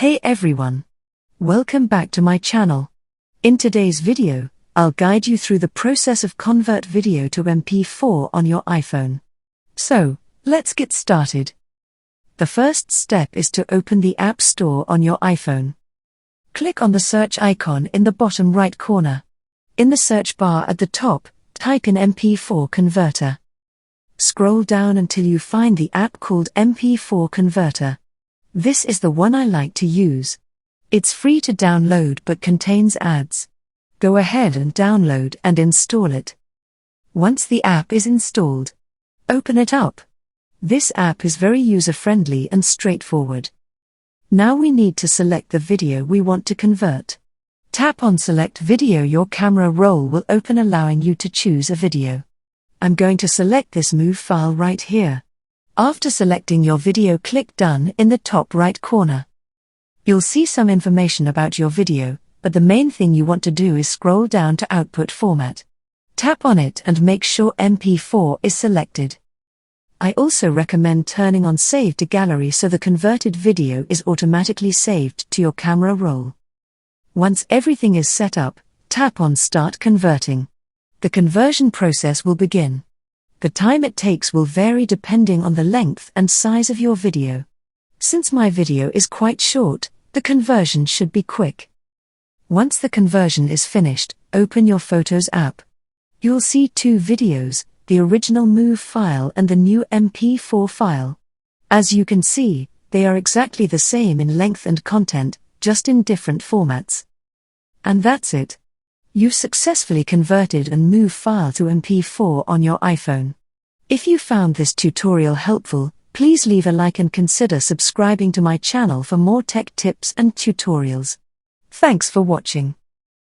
Hey everyone! Welcome back to my channel. In today's video, I'll guide you through the process of convert video to MP4 on your iPhone. So, let's get started. The first step is to open the App Store on your iPhone. Click on the search icon in the bottom right corner. In the search bar at the top, type in MP4 Converter. Scroll down until you find the app called MP4 Converter. This is the one I like to use. It's free to download but contains ads. Go ahead and download and install it. Once the app is installed, open it up. This app is very user-friendly and straightforward. Now we need to select the video we want to convert. Tap on Select Video. Your camera roll will open, allowing you to choose a video. I'm going to select this MOV file right here. After selecting your video, click Done in the top right corner. You'll see some information about your video, but the main thing you want to do is scroll down to Output Format. Tap on it and make sure MP4 is selected. I also recommend turning on Save to Gallery so the converted video is automatically saved to your camera roll. Once everything is set up, tap on Start Converting. The conversion process will begin. The time it takes will vary depending on the length and size of your video. Since my video is quite short, the conversion should be quick. Once the conversion is finished, open your Photos app. You'll see two videos, the original MOV file and the new MP4 file. As you can see, they are exactly the same in length and content, just in different formats. And that's it. You've successfully converted a MOV file to MP4 on your iPhone. If you found this tutorial helpful, please leave a like and consider subscribing to my channel for more tech tips and tutorials. Thanks for watching.